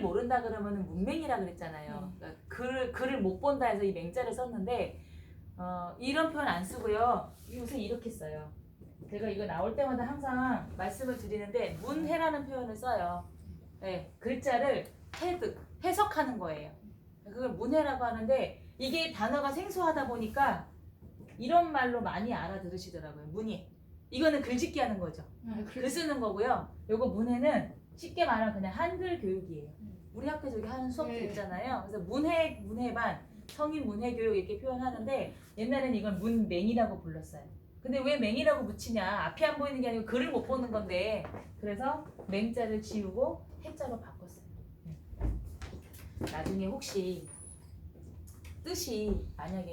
모른다 그러면은 문맹이라 그랬잖아요. 그러니까 글을 못 본다 해서 이 맹자를 썼는데 이런 표현 안 쓰고요. 요새 이렇게 써요. 제가 이거 나올 때마다 항상 말씀을 드리는데 문해라는 표현을 써요. 네, 글자를 해석하는 거예요. 그걸 문해라고 하는데 이게 단어가 생소하다 보니까 이런 말로 많이 알아들으시더라고요. 문해. 이거는 글짓기 하는 거죠. 글 쓰는 거고요. 요거 문해는 쉽게 말하면 그냥 한글 교육이에요. 우리 학교 저기 하는 수업도 있잖아요. 그래서 문해반, 성인 문해교육 이렇게 표현하는데 옛날에는 이걸 문맹이라고 불렀어요. 근데 왜 맹이라고 붙이냐? 앞이 안 보이는 게 아니고 글을 못 보는 건데 그래서 맹자를 지우고 해자로 바꿨어요. 나중에 혹시 뜻이 만약에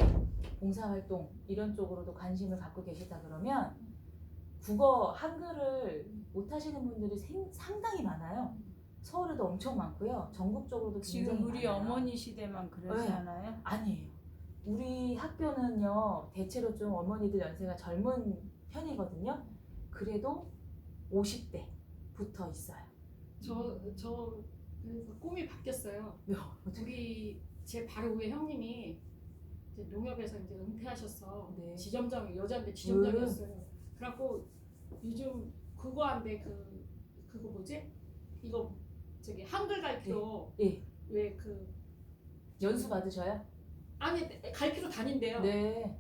봉사활동 이런 쪽으로도 관심을 갖고 계시다 그러면 국어 한글을 못 하시는 분들이 상당히 많아요. 서울에도 엄청 많고요. 전국적으로도 굉장히 지금 우리 많아요. 어머니 시대만 그러지 네. 않아요? 아니에요. 우리 학교는요 대체로 좀 어머니들 연세가 젊은 편이거든요. 그래도 50대 붙어 있어요. 저 그래서 꿈이 바뀌었어요. 어떻게? 우리 제 바로 위에 형님이 이제 농협에서 이제 은퇴하셨어. 네. 지점장 여자인데 지점장이었어요. 그래갖고 요즘 그거한데 그거 뭐지? 이거 저기 한글 가르치러 예. 왜 그 연수 받으셔요? 아니 가르치러 다닌대요. 네.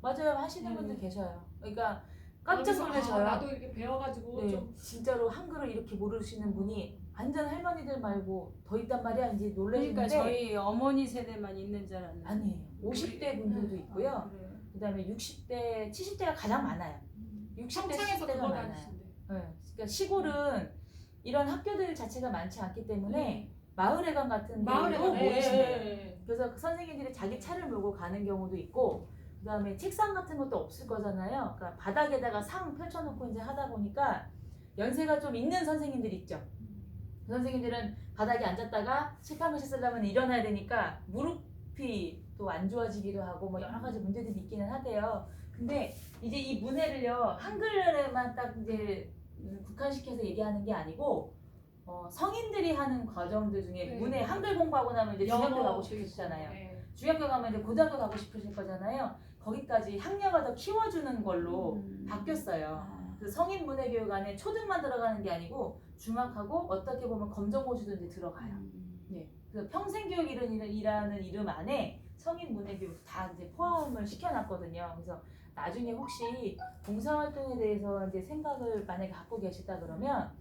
맞아요. 하시는 분들 계셔요. 그러니까 깜짝 그래서 놀라셔요. 나도 이렇게 배워가지고 네, 좀 진짜로 한글을 이렇게 모르시는 분이 완전 할머니들 말고 더 있단 말이야. 이제 놀라시는데 그러니까 저희 어머니 세대만 있는 줄 알았는데 아니에요. 50대 분들도 있고요. 아, 그래요? 그다음에 60대, 70대가 가장 많아요. 60대, 성창에서 70대가 그거 많아요. 다니신대. 네. 그러니까 시골은 이런 학교들 자체가 많지 않기 때문에 마을회관 같은 마을에 데로 모이신대요. 네. 그래서 그 선생님들이 자기 차를 몰고 가는 경우도 있고, 그다음에 책상 같은 것도 없을 거잖아요. 그러니까 바닥에다가 상 펼쳐놓고 이제 하다 보니까 연세가 좀 있는 선생님들 있죠. 그 선생님들은 바닥에 앉았다가 칠판글씨 쓰려면 일어나야 되니까 무릎이 또 안 좋아지기도 하고 뭐 여러 가지 문제들이 있기는 하대요. 근데 이제 이 문해를요 한글에만 딱 이제 국한시켜서 얘기하는 게 아니고 성인들이 하는 과정들 중에 네. 문해 한글 공부하고 나면 이제 중학교 영어 가고 싶으시잖아요. 네. 중학교 가면 이제 고등학교 가고 싶으실 거잖아요. 거기까지 학력을 더 키워주는 걸로 바뀌었어요. 그래서 성인 문해 교육 안에 초등만 들어가는 게 아니고 중학하고 어떻게 보면 검정고시도 이제 들어가요. 네. 그래서 평생교육이라는 이름 안에 성인 문해 교육 다 이제 포함을 시켜놨거든요. 그래서 나중에 혹시 봉사활동에 대해서 이제 생각을 만약에 갖고 계시다 그러면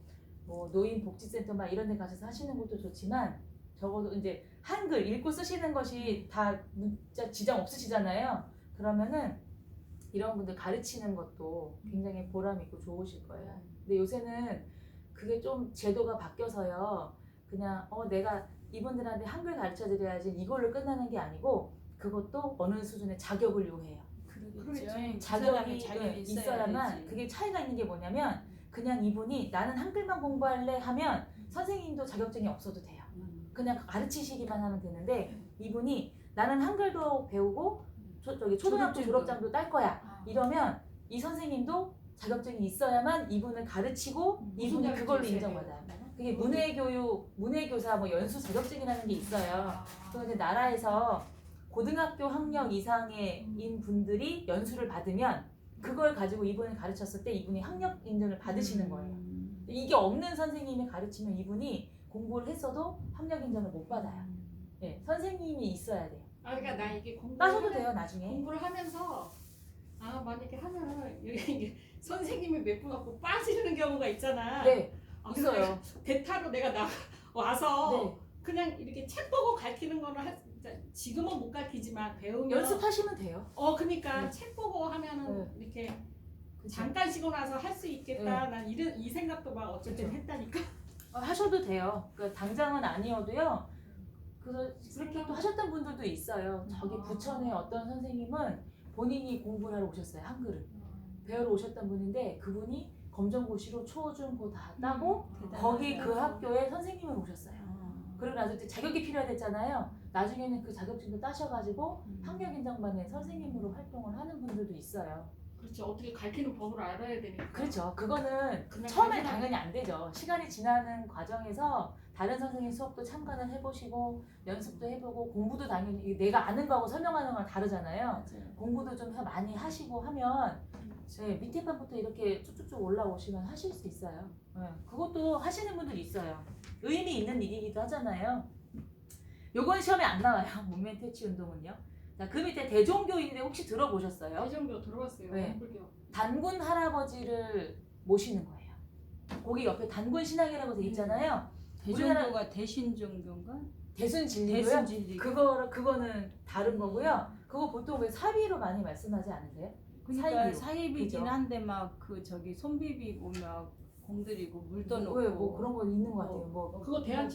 뭐 노인복지센터 막 이런 데 가셔서 하시는 것도 좋지만 적어도 이제 한글 읽고 쓰시는 것이 다 문자 지장 없으시잖아요. 그러면은 이런 분들 가르치는 것도 굉장히 보람 있고 좋으실 거예요. 근데 요새는 그게 좀 제도가 바뀌어서요. 그냥 내가 이분들한테 한글 가르쳐 드려야지 이걸로 끝나는 게 아니고 그것도 어느 수준의 자격을 요해요. 그러겠죠. 자격이 자격이 있어야만 되지. 그게 차이가 있는 게 뭐냐면 그냥 이분이 나는 한글만 공부할래 하면 선생님도 자격증이 없어도 돼요. 그냥 가르치시기만 하면 되는데 이분이 나는 한글도 배우고 저기 초등학교 졸업장도 딸 거야 이러면 이 선생님도 자격증이 있어야만 이분을 가르치고 이분이 그걸로 인정받아요. 그게 문해교사 뭐 연수 자격증이라는 게 있어요. 그거 이제 나라에서 고등학교 학력 이상인 분들이 연수를 받으면 그걸 가지고 이분을 가르쳤을 때 이분이 학력 인증을 받으시는 거예요. 이게 없는 선생님이 가르치면 이분이 공부를 했어도 학력 인정을 못 받아요. 네, 선생님이 있어야 돼요. 그러니까 나 이게 따셔도 돼요 나중에. 공부를 하면서 만약에 하면은 이게 선생님이 몇 분 갖고 빠지는 경우가 있잖아. 네, 그래서 있어요. 대타로 내가 와서 네. 그냥 이렇게 책 보고 가르치는 거는 지금은 못 가르치지만 배우면 연습하시면 돼요. 그러니까 네. 책 보고 하면은 네. 이렇게 그쵸? 잠깐 쉬고 나서 할 수 있겠다. 난 이 생각도 막 어쨌든 그쵸. 했다니까. 하셔도 돼요. 그러니까 당장은 아니어도요. 그래서 그렇게 또 하셨던 분들도 있어요. 저기 부천에 어떤 선생님은 본인이 공부를 하러 오셨어요. 한글을 배우러 오셨던 분인데 그분이 검정고시로 초, 중, 고 다 따고 거기 그 학교에 선생님을 오셨어요. 그리고 나서 이제 자격이 필요하댔잖아요. 나중에는 그 자격증도 따셔가지고 학력 인정받는 선생님으로 활동을 하는 분들도 있어요. 그렇죠. 어떻게 가르치는 법을 알아야 되니까. 그렇죠. 그거는 그냥 처음엔 가르치나- 당연히 안 되죠. 시간이 지나는 과정에서 다른 선생님 수업도 참관을 해보시고 연습도 해보고 공부도 당연히 내가 아는 거하고 설명하는 거랑 다르잖아요. 맞아요. 공부도 좀 많이 하시고 하면 네, 밑에 판부터 이렇게 쭉쭉쭉 올라오시면 하실 수 있어요. 네, 그것도 하시는 분들 있어요. 의미 있는 일이기도 하잖아요. 요건 시험에 안 나와요. 문면 퇴치 운동은요. 자, 그 밑에 대종교인데 혹시 들어보셨어요? 대종교 들어봤어요. 네. 불교. 단군 할아버지를 모시는 거예요. 거기 옆에 단군 신앙이라고 돼 있잖아요. 대종교가 대신종교인가? 대순 진리고요. 대순진리. 그거는 다른 거고요. 그거 보통 왜 사비로 많이 말씀하지 않으세요? 그러니까 사이비로. 사이비긴 그죠? 한데 막 그 저기 손비비고 막 공들이고 물 떠놓고 왜 뭐 그런 거 있는 거 같아요. 뭐 그거 대한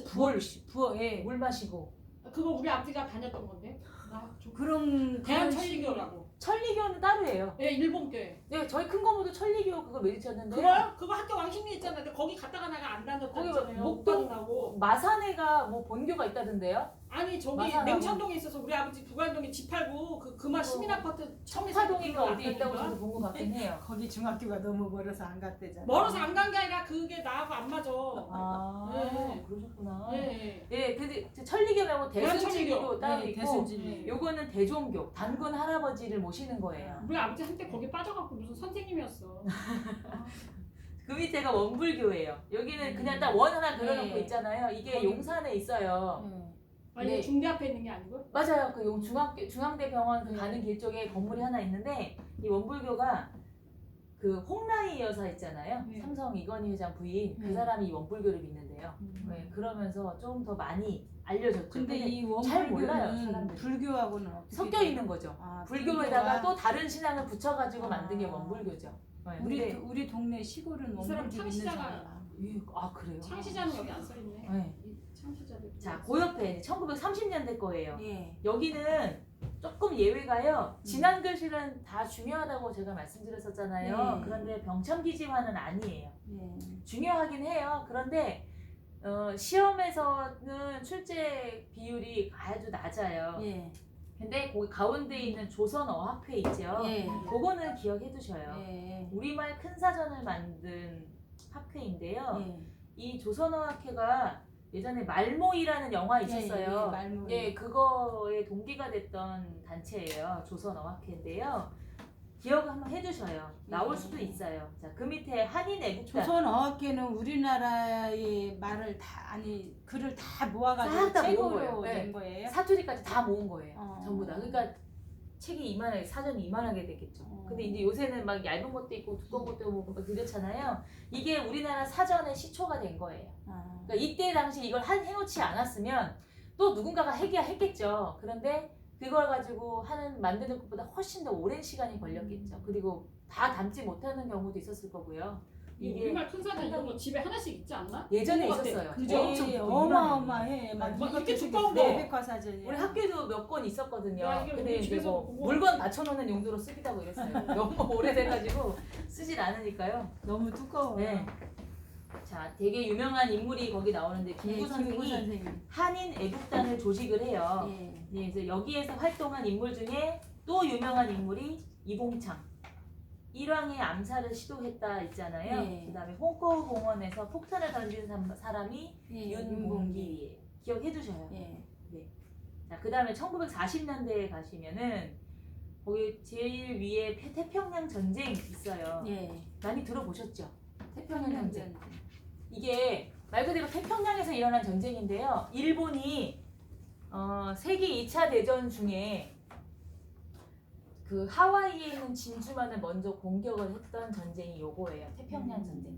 부어 예. 물 마시고 그거 우리 아버지가 다녔던 건데. 나 좀- 그런 대한 그런 천리교라고. 천리교는 따로예요. 예, 일본 교회. 네, 저희 큰 거모도 천리교 그거 medit했는데 그거요? 그거 학교 왕십리 있잖아. 근데 거기 갔다가 내가 안 다녔다 거기 했잖아요. 목동 목동하고. 마산에가 뭐 본교가 있다던데요? 아니 저기 마산하고. 냉천동에 있어서 우리 아버지 부관동에 집 팔고 그마 시민 아파트 청사동인가 어디 있다고 저도 본 것 같긴 해요. 거기 중학교가 너무 멀어서 안 갔대잖아. 멀어서 안 간 게 아니라 그게 나하고 안 맞아. 아 네. 그러셨구나. 예. 예, 근데 천리교 말고 대순진리교 대천리교. 따로 네, 있고 대순진리. 요거는 대종교 단군 할아버지를 모시는 거예요. 우리 아버지 한때 거기 빠져갖고 무슨 선생님이었어. 그 밑에가 원불교예요. 여기는 그냥 딱 원 하나 그려놓고 네. 있잖아요. 이게 거기- 용산에 있어요. 예. 아니 네. 중대 앞에 있는 게 아니고? 맞아요. 그 중앙대병원 그 네. 가는 길 쪽에 건물이 하나 있는데 이 원불교가 그 홍라희 여사 있잖아요. 네. 삼성 이건희 회장 부인 그 네. 사람이 이 원불교를 믿는데요. 네, 그러면서 좀 더 많이 알려졌죠. 근데 이 잘 몰라요, 원불교는 사람들이. 불교하고는 어떻게 섞여 돼요? 있는 거죠. 아, 불교에다가 불교와- 또 다른 신앙을 붙여가지고 아. 만든 게 원불교죠. 네, 우리 근데 우리 동네 시골은 이 사람 원불교 있는 창시자가- 사람이야. 아 그래요? 창시자는 여기 안 써있네. 네. 이 창시자들. 자, 그 옆에 1930년대 거예요. 예. 여기는 조금 예외가요. 지난 글씨는 다 중요하다고 제가 말씀드렸었잖아요. 네. 그런데 병참기지화는 아니에요. 예. 중요하긴 해요. 그런데 시험에서는 출제 비율이 아주 낮아요. 예. 근데 거기 가운데 있는 조선어학회 있죠. 예. 그거는 기억해 두셔요. 예. 우리말 큰 사전을 만든 학회인데요. 예. 이 조선어학회가 예전에 말모이라는 영화 있었어요. 말모. 예, 그거에 동기가 됐던 단체예요. 조선어학회인데요. 기억을 한번 해주셔요. 나올 수도 있어요. 자, 그 밑에 한인 애국단. 조선어학회는 우리나라의 말을 다 아니 글을 다 모아가지고 싹다 모은 책으로 거예요. 네. 낸 거예요. 사투리까지 다 모은 거예요. 어. 전부 다. 그러니까 책이 이만하게 사전이 이만하게 되겠죠. 어. 근데 이제 요새는 막 얇은 것도 있고 두꺼운 것도 있고 막 그렇잖아요. 이게 우리나라 사전의 시초가 된 거예요. 아. 그러니까 이때 당시 이걸 해놓지 않았으면 또 누군가가 했겠죠. 그런데 그걸 가지고 만드는 것보다 훨씬 더 오랜 시간이 걸렸겠죠. 그리고 다 담지 못하는 경우도 있었을 거고요. 이 이게 우리말 큰 사전 이런 거 집에 하나씩 있지 않나? 예전에 그거 같아. 있었어요. 그죠? 엄청 어마어마해. 막 막 이것도 이렇게 저기 두꺼운 거. 백과사전이야. 우리 학교에도 몇 권 있었거든요. 야, 이게 근데 우리 이제 집에서 뭐 보고- 물건 받쳐놓는 용도로 쓰기도 하고 이랬어요. 너무 오래돼가지고 쓰질 않으니까요. 너무 두꺼워. 네. 자, 되게 유명한 인물이 거기 나오는데 김구 선생이 선생님. 한인 애국단을 조직을 해요. 예. 네, 그래서 여기에서 활동한 인물 중에 또 유명한 인물이 이봉창. 일왕의 암살을 시도했다 있잖아요. 예. 그다음에 홍커우 공원에서 폭탄을 던진 사람이 예. 윤봉기. 기억해 두셔요. 예. 자, 그다음에 1940년대에 가시면은 거기 제일 위에 태평양 전쟁 있어요. 예. 많이 들어보셨죠? 태평양 전쟁. 이게 말 그대로 태평양에서 일어난 전쟁인데요. 일본이 세계 2차 대전 중에 그 하와이에 있는 진주만을 먼저 공격을 했던 전쟁이 요거예요. 태평양 전쟁.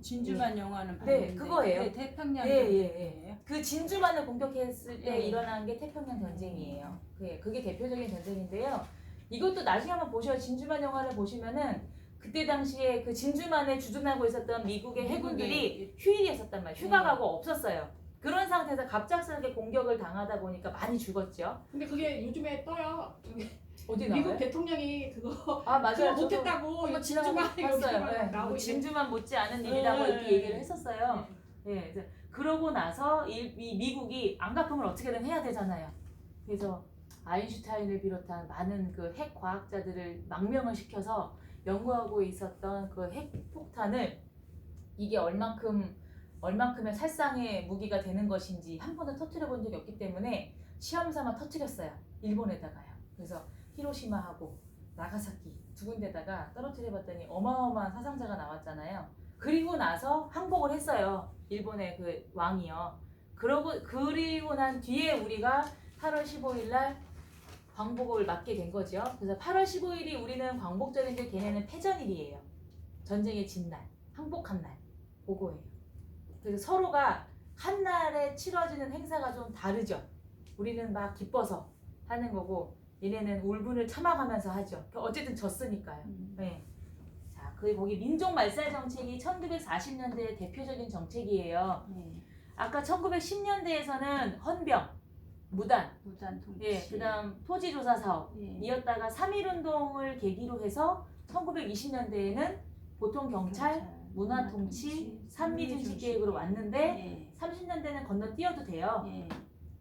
진주만 영화는 네, 봤는데 그거예요. 그게 태평양 예, 전쟁이에요. 그 진주만을 공격했을 때 네. 일어난 게 태평양 전쟁이에요. 그게 대표적인 전쟁인데요. 이것도 나중에 한번 보셔요. 진주만 영화를 보시면은 그때 당시에 그 진주만에 주둔하고 있었던 미국의 해군들이 휴일이었었단 말이에요. 휴가 네. 가고 없었어요. 그런 상태에서 갑작스럽게 공격을 당하다 보니까 많이 죽었죠. 근데 그게 요즘에 떠요. 저기 어디 미국 나와요? 대통령이 그거 아 맞아요. 그거 못했다고 이거 이거 지나가고 진주만 봤어요. 이렇게 네. 나오고 뭐 있는. 진주만 못지 않은 일이라고 네. 이렇게 얘기를 했었어요. 예, 그래서 그러고 나서 이 미국이 안가품을 어떻게든 해야 되잖아요. 그래서 아인슈타인을 비롯한 많은 그 핵 과학자들을 망명을 시켜서 연구하고 있었던 그 핵 폭탄을 이게 얼만큼 얼만큼의 살상의 무기가 되는 것인지 한 번도 터뜨려 본 적이 없기 때문에 시험 삼아 터뜨렸어요. 일본에다가요. 그래서 히로시마하고 나가사키 두 군데다가 떨어뜨려 봤더니 어마어마한 사상자가 나왔잖아요. 그리고 나서 항복을 했어요. 일본의 그 왕이요. 그리고 난 뒤에 우리가 8월 15일 날 광복을 맞게 된 거죠. 그래서 8월 15일이 우리는 광복절인데 걔네는 패전일이에요. 전쟁의 진날, 항복한 날, 그거예요. 그래서 서로가 한 날에 치러지는 행사가 좀 다르죠. 우리는 막 기뻐서 하는 거고 얘네는 울분을 참아가면서 하죠. 어쨌든 졌으니까요. 네. 자, 거기 민족 말살 정책이 1940년대의 대표적인 정책이에요. 아까 1910년대에서는 헌병, 무단 무단 통치. 예, 그다음 토지조사 사업 예. 이었다가 3.1운동을 계기로 해서 1920년대에는 보통 경찰, 문화통치, 산미중시 계획으로 왔는데 예. 30년대는 건너뛰어도 돼요. 예.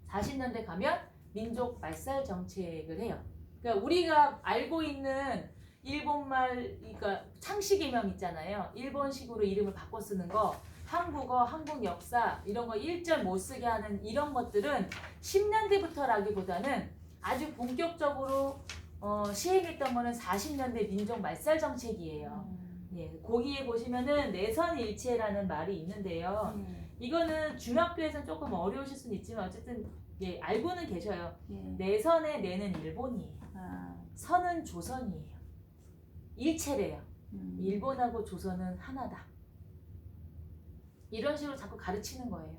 40년대 가면 민족 말살 정책을 해요. 그러니까 우리가 알고 있는 일본말, 그러니까 창씨 개명 있잖아요. 일본식으로 이름을 바꿔 쓰는 거, 한국어, 한국 역사 이런 거 일절 못 쓰게 하는 이런 것들은 10년대부터라기보다는 아주 본격적으로 시행했던 거는 40년대 민족 말살 정책이에요. 예, 거기에 보시면은 내선일체라는 말이 있는데요. 이거는 중학교에서는 조금 어려우실 수는 있지만 어쨌든 예, 알고는 계셔요. 예. 내선의 내는 일본이에요. 선은 조선이에요. 일체래요. 일본하고 조선은 하나다. 이런 식으로 자꾸 가르치는 거예요.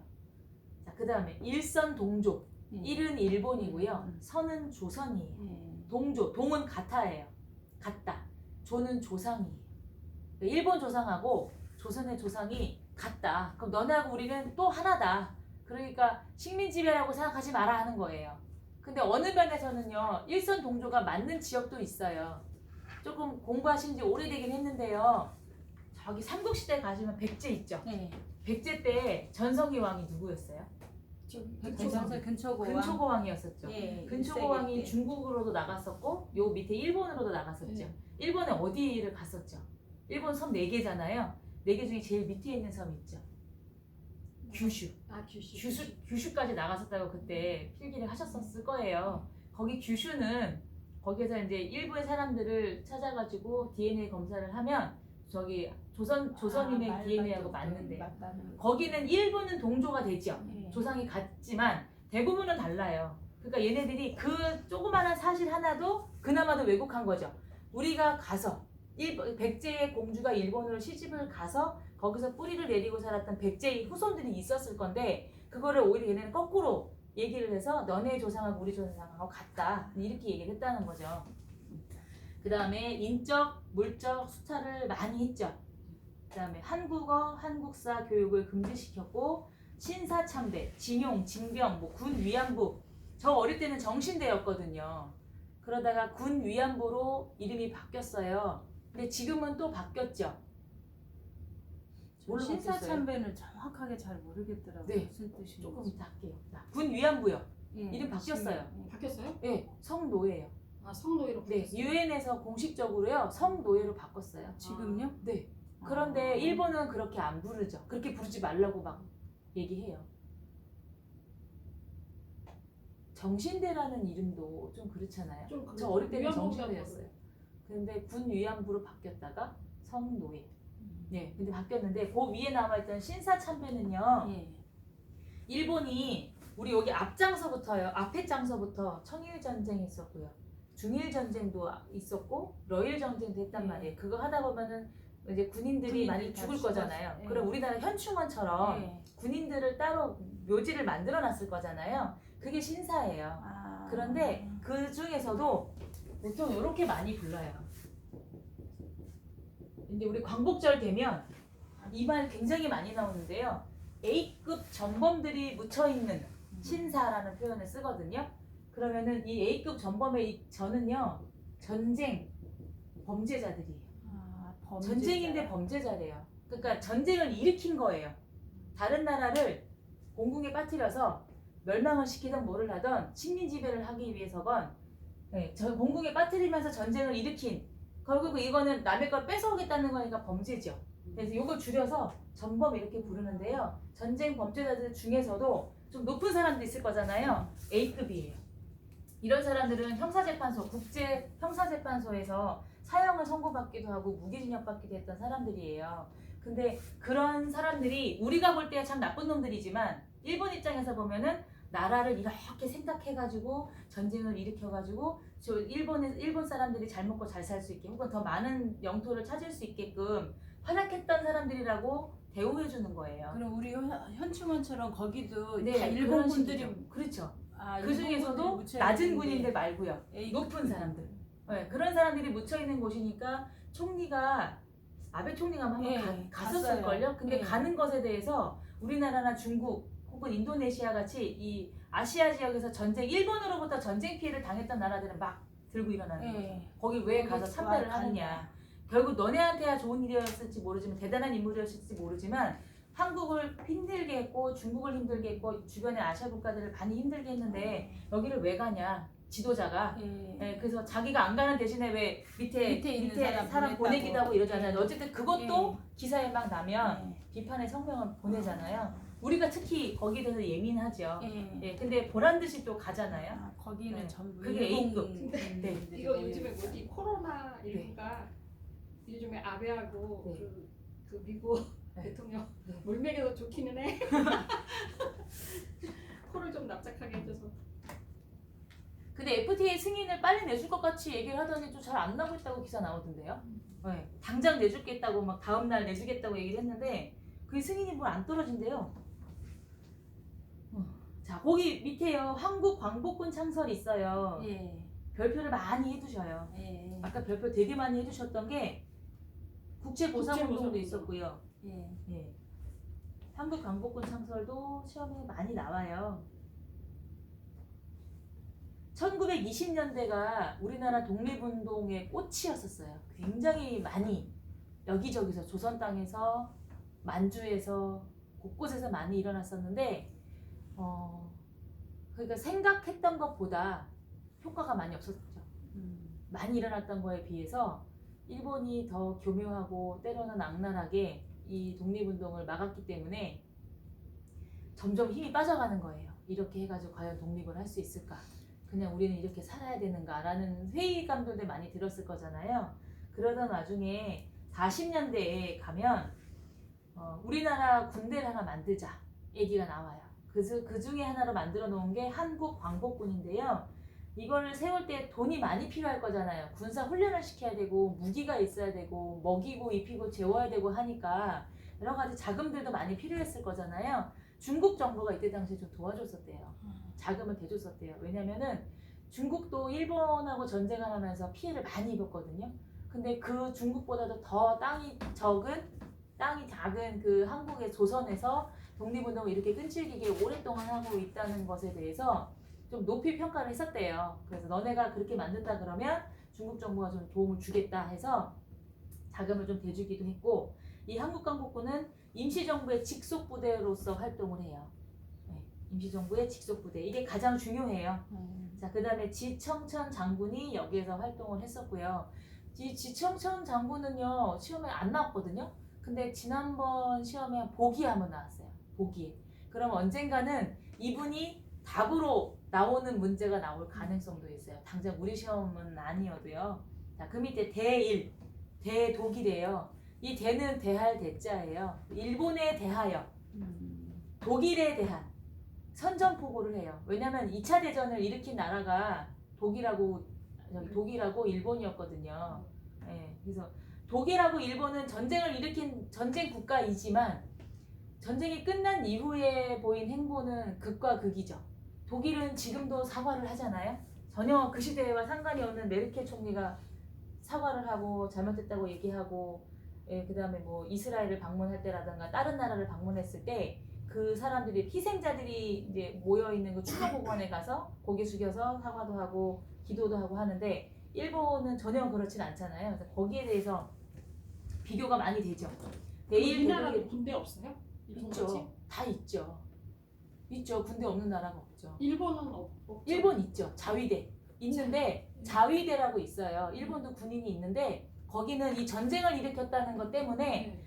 자, 그 다음에 일선 동조. 일은 일본이고요. 선은 조선이에요. 동조. 동은 같아예요. 같다. 조는 조상이에요. 일본 조상하고 조선의 조상이 같다. 그럼 너네하고 우리는 또 하나다. 그러니까 식민지배라고 생각하지 마라 하는 거예요. 근데 어느 면에서는요. 일선 동조가 맞는 지역도 있어요. 조금 공부하신 지 오래되긴 했는데요. 저기 삼국시대 가시면 백제 있죠. 네. 백제 때 전성기 왕이 누구였어요? 근초고 왕이었었죠. 예, 근초고 왕이 일세기 때. 중국으로도 나갔었고 요 밑에 일본으로도 나갔었죠. 예. 일본에 어디를 갔었죠? 일본 섬 4개잖아요. 4개 중에 제일 밑에 있는 섬 있죠. 규슈. 규슈까지 나갔었다고 그때 필기를 하셨었을 거예요. 거기 규슈는 거기에서 이제 일부의 사람들을 찾아가지고 DNA 검사를 하면 저기 조선인의 DNA하고 맞는데 거기는 일부는 동조가 되죠. 조상이 같지만 대부분은 달라요. 그러니까 얘네들이 그 조그마한 사실 하나도 그나마도 왜곡한 거죠. 우리가 가서 백제의 공주가 일본으로 시집을 가서 거기서 뿌리를 내리고 살았던 백제의 후손들이 있었을 건데 그거를 오히려 얘네는 거꾸로 얘기를 해서 너네 조상하고 우리 조상하고 같다 이렇게 얘기를 했다는 거죠. 그 다음에 인적, 물적 수차를 많이 했죠. 그 다음에 한국어, 한국사 교육을 금지시켰고 신사참배, 징용, 징병, 군 위안부 저 어릴 때는 정신대였거든요. 그러다가 군 위안부로 이름이 바뀌었어요. 근데 지금은 또 바뀌었죠. 신사참배는 정확하게 잘 모르겠더라고요. 네. 무슨 뜻인지. 조금 이따 할게요. 군 위안부요. 예. 이름 바뀌었어요. 바뀌었어요? 네, 성노예요. 아, 성노예로 네, 바뀌었어요. 유엔에서 공식적으로요 성노예로 바꿨어요. 지금요? 네. 그런데 일본은 그렇게 안 부르죠. 그렇게 부르지 말라고 막 얘기해요. 정신대라는 이름도 좀 그렇잖아요. 저 어릴 때는 정신대였어요. 근데 군 위안부로 바뀌었다가 성노예. 네, 근데 바뀌었는데 그 위에 남아있던 신사참배는요. 예. 일본이 우리 여기 앞장서부터요. 앞에 장서부터 청일전쟁 있었고요. 중일전쟁도 있었고 러일전쟁도 했단 말이에요. 그거 하다 보면은 이제 군인들이 많이 죽을 거잖아요. 예. 그럼 우리나라 현충원처럼 예. 군인들을 따로 묘지를 만들어 놨을 거잖아요. 그게 신사예요. 그런데 그 중에서도 보통 이렇게 많이 불러요. 근데 우리 광복절 되면 이 말 굉장히 많이 나오는데요. A급 전범들이 묻혀있는 신사라는 표현을 쓰거든요. 그러면은 이 A급 전범의 이 저는요. 전쟁 범죄자들이에요. 전쟁인데 범죄자래요. 그러니까 전쟁을 일으킨 거예요. 다른 나라를 공궁에 빠뜨려서 멸망을 시키든 뭐를 하든 식민 지배를 하기 위해서건 네, 공궁에 빠뜨리면서 전쟁을 일으킨 결국 이거는 남의 걸 뺏어오겠다는 거니까 범죄죠. 그래서 이걸 줄여서 전범 이렇게 부르는데요. 전쟁 범죄자들 중에서도 좀 높은 사람도 있을 거잖아요. A급이에요. 이런 사람들은 형사재판소, 국제 형사재판소에서 사형을 선고받기도 하고 무기징역 받기도 했던 사람들이에요. 근데 그런 사람들이 우리가 볼 때 참 나쁜 놈들이지만 일본 입장에서 보면은 나라를 이렇게 생각해가지고 전쟁을 일으켜가지고 일본 사람들이 잘 먹고 잘 살 수 있게 혹은 더 많은 영토를 찾을 수 있게끔 활약했던 사람들이라고 대우해주는 거예요. 그럼 우리 현충원처럼 거기도 네, 다 일본 그런 분들이 식이죠. 그렇죠. 아, 그 중에서도 낮은 군인들 말고요. 높은 사람들. 네, 그런 사람들이 묻혀 있는 곳이니까 총리가 아베 총리가 한번 네, 갔었을걸요. 근데 네. 가는 것에 대해서 우리나라나 중국 혹은 인도네시아 같이 이 아시아 지역에서 일본으로부터 전쟁 피해를 당했던 나라들은 막 들고 일어나는 거죠. 거기 왜 가서 참배를 하느냐. 결국 너네한테야 좋은 일이었을지 모르지만 대단한 인물이었을지 모르지만 한국을 힘들게 했고 중국을 힘들게 했고 주변의 아시아 국가들을 많이 힘들게 했는데 여기를 왜 가냐 지도자가. 네, 그래서 자기가 안 가는 대신에 왜 밑에 있는 사람 보내기도 하고 이러잖아요. 네. 어쨌든 그것도 기사에 막 나면 비판의 성명을 보내잖아요. 우리가 특히 거기에 대해서 예민하죠. 근데 보란 듯이 또 가잖아요. 아, 거기는 네. 전부 그게 A급. 네. 이거 요즘에 뭐지 코로나 19가 요즘에 아베하고 네. 그 미국 네. 대통령 네. 물맥에도 좋기는 해. 코를 좀 납작하게 해줘서. 근데 FTA 승인을 빨리 내줄 것 같이 얘기를 하더니 또 잘 안 나고 있다고 기사 나오던데요. 네. 당장 내주겠다고 막 다음 날 내주겠다고 얘기를 했는데 그 승인이 뭘 안 떨어진대요. 자, 거기 밑에요. 한국 광복군 창설이 있어요. 별표를 많이 해두셔요. 아까 별표 되게 많이 해주셨던 게 국제보상운동도 있었고요. 한국 광복군 창설도 시험에 많이 나와요. 1920년대가 우리나라 독립운동의 꽃이었었어요. 굉장히 많이 여기저기서 조선 땅에서 만주에서 곳곳에서 많이 일어났었는데 그러니까 생각했던 것보다 효과가 많이 없었죠. 많이 일어났던 거에 비해서 일본이 더 교묘하고 때로는 악랄하게 이 독립운동을 막았기 때문에 점점 힘이 빠져가는 거예요. 이렇게 해가지고 과연 독립을 할 수 있을까? 그냥 우리는 이렇게 살아야 되는가라는 회의감도 많이 들었을 거잖아요. 그러던 와중에 40년대에 가면 우리나라 군대를 하나 만들자 얘기가 나와요. 그 중에 하나로 만들어 놓은 게 한국 광복군인데요. 이거를 세울 때 돈이 많이 필요할 거잖아요. 군사 훈련을 시켜야 되고 무기가 있어야 되고 먹이고 입히고 재워야 되고 하니까 여러 가지 자금들도 많이 필요했을 거잖아요. 중국 정부가 이때 당시에 좀 도와줬었대요. 자금을 대줬었대요. 왜냐면은 중국도 일본하고 전쟁을 하면서 피해를 많이 입었거든요. 근데 그 중국보다도 더 땅이 작은 그 한국의 조선에서 독립운동을 이렇게 끈질기게 오랫동안 하고 있다는 것에 대해서 좀 높이 평가를 했었대요. 그래서 너네가 그렇게 만든다 그러면 중국 정부가 좀 도움을 주겠다 해서 자금을 좀 대주기도 했고, 이 한국광복군은 임시정부의 직속부대로서 활동을 해요. 임시정부의 직속부대. 이게 가장 중요해요. 자, 그 다음에 지청천 장군이 여기에서 활동을 했었고요. 이 지청천 장군은요, 시험에 안 나왔거든요. 근데 지난번 시험에 보기에 한번 나왔어요. 보기에. 그럼 언젠가는 이분이 답으로 나오는 문제가 나올 가능성도 있어요. 당장 우리 시험은 아니어도요. 자, 그 밑에 대1, 대독이래요. 이 대는 대할 대자예요. 일본에 대하여, 독일에 대한 선전포고를 해요. 왜냐면 2차 대전을 일으킨 나라가 독일하고 일본이었거든요. 그래서 독일하고 일본은 전쟁을 일으킨 전쟁 국가이지만 전쟁이 끝난 이후에 보인 행보는 극과 극이죠. 독일은 지금도 사과를 하잖아요. 전혀 그 시대와 상관이 없는 메르켈 총리가 사과를 하고 잘못했다고 얘기하고, 그 다음에 뭐 이스라엘을 방문할 때라든가 다른 나라를 방문했을 때 그 사람들이 희생자들이 이제 모여 있는 그 추모공원에 가서 고개 숙여서 사과도 하고 기도도 하고 하는데 일본은 전혀 그렇진 않잖아요. 그래서 거기에 대해서 비교가 많이 되죠. 우리나라도 군대 없어요? 있죠. 다 있죠. 있죠. 군대 없는 나라가 없죠. 일본은 없죠. 일본 있죠. 자위대 있는데 자위대라고 있어요. 일본도 군인이 있는데 거기는 이 전쟁을 일으켰다는 것 때문에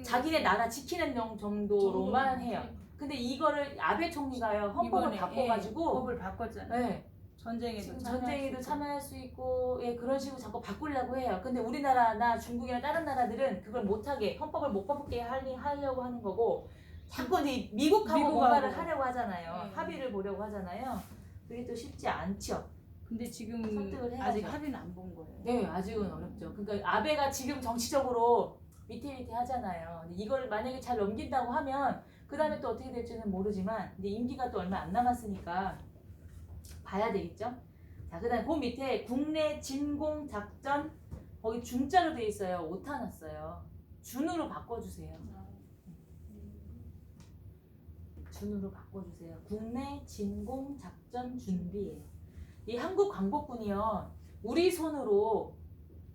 자기네 나라 지키는 정도로만 해요. 근데 이거를 아베 총리가요 헌법을 이번에, 바꿔가지고 법을 바꿨잖아요. 네, 전쟁에도 지금 참여할 전쟁에도 수 있고. 참여할 수 있고 예, 그런 식으로 자꾸 바꾸려고 해요. 근데 우리나라나 중국이나 다른 나라들은 그걸 못하게 헌법을 못 바꾸게 하려고 하는 거고 자꾸 이제 미국하고 뭔가를 하려고 하잖아요. 합의를 보려고 하잖아요. 그게 또 쉽지 않죠. 근데 지금 설득을 해야죠. 아직 합의는 안 본 거예요. 네, 아직은 어렵죠. 그러니까 아베가 지금 정치적으로 위태위태 하잖아요. 근데 이걸 만약에 잘 넘긴다고 하면 그 다음에 또 어떻게 될지는 모르지만 근데 임기가 또 얼마 안 남았으니까 봐야 되겠죠. 자, 그 다음에 그 밑에 국내 진공 작전 거기 중자로 돼 있어요. 오타 났어요. 준으로 바꿔주세요. 준으로 바꿔주세요. 국내 진공 작전 준비예요. 이 한국 광복군이요. 우리 손으로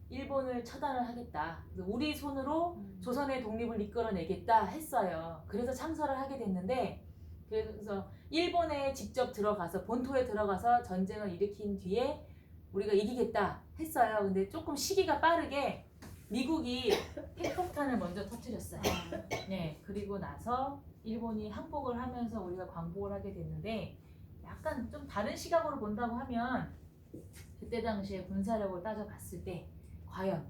일본을 처단을 하겠다. 우리 손으로 조선의 독립을 이끌어내겠다 했어요. 그래서 창설을 하게 됐는데 그래서 일본에 직접 들어가서 본토에 들어가서 전쟁을 일으킨 뒤에 우리가 이기겠다 했어요. 근데 조금 시기가 빠르게 미국이 핵폭탄을 먼저 터뜨렸어요. 네, 그리고 나서 일본이 항복을 하면서 우리가 광복을 하게 됐는데 약간 좀 다른 시각으로 본다고 하면 그때 당시에 군사력을 따져봤을 때 과연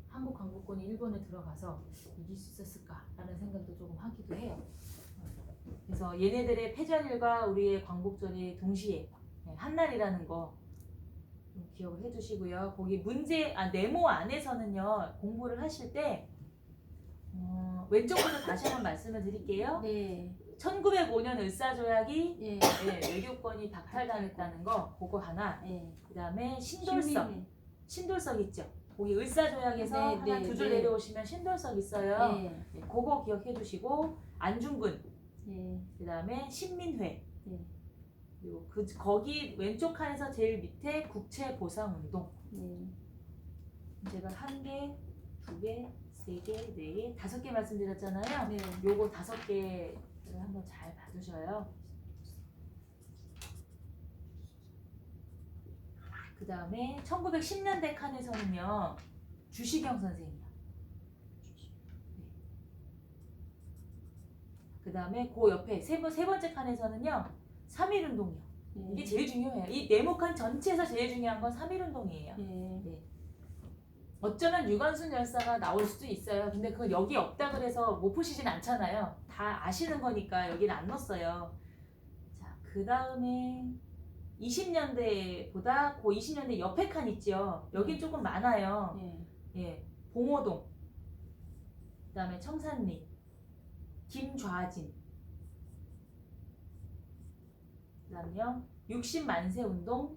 한국 광복군이 일본에 들어가서 이길 수 있었을까라는 생각도 조금 하기도 해요. 그래서 얘네들의 패전일과 우리의 광복절이 동시에 한날이라는 거 좀 기억을 해주시고요. 거기 네모 안에서는요 공부를 하실 때 왼쪽부터 다시 한번 말씀을 드릴게요. 네. 1905년 을사조약이 예. 외교권이 박탈당했다는 거 그거 하나. 예. 그 다음에 신돌석. 시민의- 신돌석 있죠. 거기 을사조약에서 네, 하나 네, 두 줄 네. 내려오시면 신돌석 있어요. 예. 네, 그거 기억해 두시고 안중근. 예. 그 다음에 신민회. 예. 그리고 거기 왼쪽 칸에서 제일 밑에 국채보상운동. 예. 제가 1개, 2개, 3개, 4개, 5개 말씀드렸잖아요. 네. 요거 5개를 한번 잘 봐두셔요. 그 다음에 1910년대 칸에서는요 주시경 선생이요. 그 다음에 그 옆에 세 번째 칸에서는요 3.1운동이요. 예. 이게 제일 중요해요. 이 네모칸 전체에서 제일 중요한 건 3.1운동이에요. 예. 어쩌면 유관순 열사가 나올 수도 있어요. 근데 그건 여기 없다 그래서 못 푸시진 않잖아요. 다 아시는 거니까 여기는 안 넣었어요. 자, 그 다음에 20년대보다 그 20년대 옆에 칸 있죠. 여긴 조금 많아요. 예. 예, 봉오동, 그 다음에 청산리, 김좌진, 그 다음에요 60만세 운동,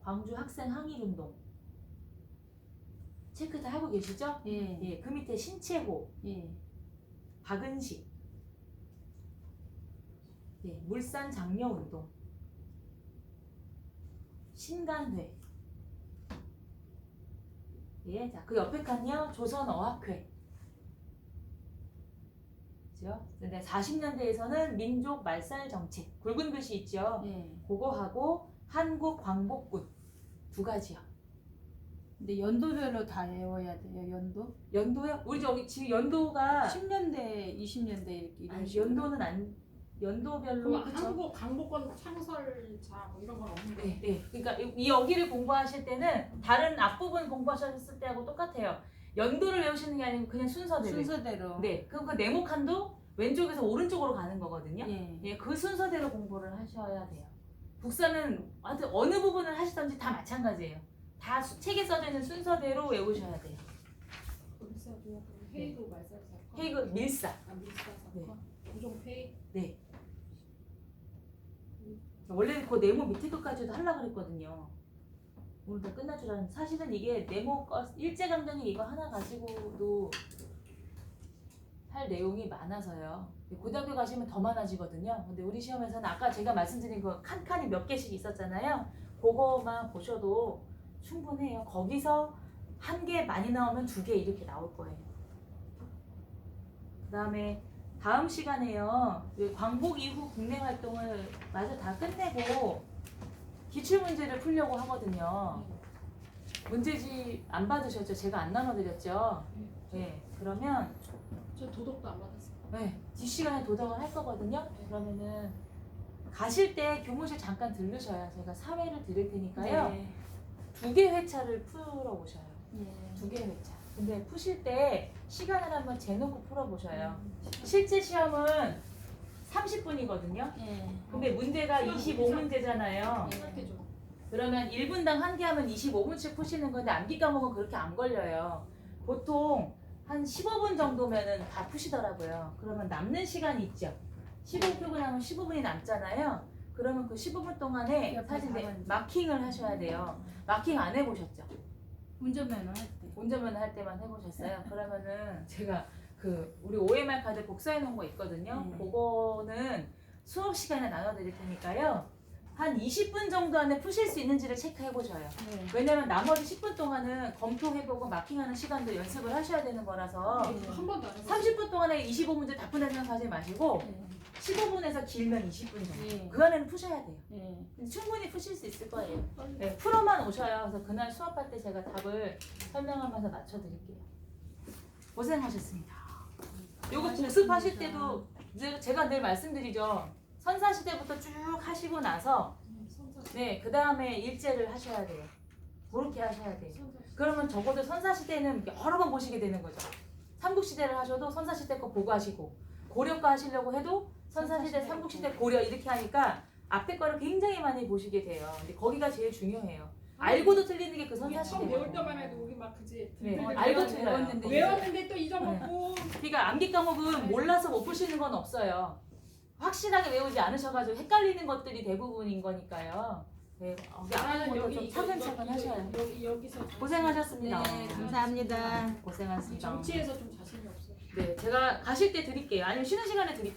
광주 학생 항일운동. 체크 다 하고 계시죠? 예. 예, 그 밑에 신채호, 예. 박은식, 예, 물산 장려 운동, 신간회. 예, 자, 그 옆에 칸요 조선어학회. 그죠? 근데 40년대에서는 민족 말살 정책, 굵은 글씨 있죠? 예. 그거하고 한국 광복군 두 가지요. 근데 연도별로 다 외워야 돼요. 연도? 연도요? 우리 저기 지금 연도가 10년대, 20년대 이렇게 이런 아니, 식으로. 연도는 안 연도별로 그럼 그쵸? 한국 광복권 창설자 뭐 이런 건 없는 거예요? 네, 네. 그러니까 이 여기를 공부하실 때는 다른 앞부분 공부하셨을 때하고 똑같아요. 연도를 외우시는 게 아니고 그냥 순서대로. 순서대로. 네. 그럼 그 네모칸도 왼쪽에서 오른쪽으로 가는 거거든요. 예. 예, 그 순서대로 공부를 하셔야 돼요. 국사는 하여튼 어느 부분을 하시든지 다 마찬가지예요. 다 책에 써져 있는 순서대로 외우셔야 돼요. 을사조약, 헤이그 말살 사건, 헤이그 밀사. 밀사 네. 사건, 부정페이. 네. 원래 그 네모 밑에 것까지도 하려고 그랬거든요. 오늘 다 끝날 줄 알았는데 사실은 이게 네모 일제강점기 이거 하나 가지고도 할 내용이 많아서요. 고등학교 가시면 더 많아지거든요. 근데 우리 시험에서는 아까 제가 말씀드린 그 칸칸이 몇 개씩 있었잖아요. 그거만 보셔도 충분해요. 거기서 한 개 많이 나오면 2개 이렇게 나올 거예요. 그 다음에 다음 시간에요. 광복 이후 국내 활동을 마저 다 끝내고 기출문제를 풀려고 하거든요. 문제집 안 받으셨죠? 제가 안 나눠드렸죠? 네. 그러면 저 도덕도 안 받았어요. 네, 뒷시간에 도덕을 할 거거든요. 그러면은 가실 때 교무실 잠깐 들르셔야 제가 사회를 드릴 테니까요. 네. 2개 회차를 풀어보셔요. 네. 2개 회차. 근데 푸실 때 시간을 한번 재놓고 풀어보셔요. 실제 시험은 30분이거든요. 네. 근데 문제가 25문제잖아요. 생각해줘. 그러면 1분당 1개 하면 25분씩 푸시는 건데 암기 과목은 그렇게 안 걸려요. 보통 한 15분 정도면은 다 푸시더라고요. 그러면 남는 시간이 있죠. 15분 하면 15분이 남잖아요. 그러면 그 15분 동안에 옆에 사실 가만히 마킹을 하셔야 돼요. 마킹 안 해보셨죠? 운전면허 할 때. 운전면허 할 때만 해보셨어요? 그러면은 제가 그 우리 OMR 카드 복사해 놓은 거 있거든요. 그거는 수업 시간에 나눠드릴 테니까요. 한 20분 정도 안에 푸실 수 있는지를 체크해 보셔요. 네. 왜냐면 나머지 10분 동안은 검토해보고 마킹하는 시간도 연습을 하셔야 되는 거라서 한 번도 안 해봤어요. 30분 동안에 25문제 다 푼다는 생각하지 마시고 네. 15분에서 길면 20분 정도. 네. 그 안에는 푸셔야 돼요. 네. 충분히 푸실 수 있을 거예요. 네, 풀어만 오셔요. 그래서 그날 수업할 때 제가 답을 설명하면서 맞춰드릴게요. 고생하셨습니다. 요거 복습하실 때도 제가 늘 말씀드리죠. 선사시대부터 쭉 하시고 나서 네, 그 다음에 일제를 하셔야 돼요. 그렇게 하셔야 돼요. 그러면 적어도 선사시대는 여러 번 보시게 되는 거죠. 삼국시대를 하셔도 선사시대 거 보고 하시고 고려 거 하시려고 해도 선사시대, 삼국시대, 고려 이렇게 하니까 앞에 거를 굉장히 많이 보시게 돼요. 근데 거기가 제일 중요해요. 알고도 틀리는 게 그 처음 선사시대. 배울 때만 해도 우리 막 그지. 네, 들들 알고 틀려요. 외웠는데 외웠는데 또 잊어먹고. 그러니까 암기 과목은 몰라서 못 푸시는 건 없어요. 확실하게 외우지 않으셔가지고 헷갈리는 것들이 대부분인 거니까요. 네, 여기 아픈 것도 좀 차근차근 하셔요. 여기서 고생하셨습니다. 네, 감사합니다. 고생하셨습니다. 정치에서 좀 자신이 없어요. 네, 제가 가실 때 드릴게요. 아니면 쉬는 시간에 드릴까요?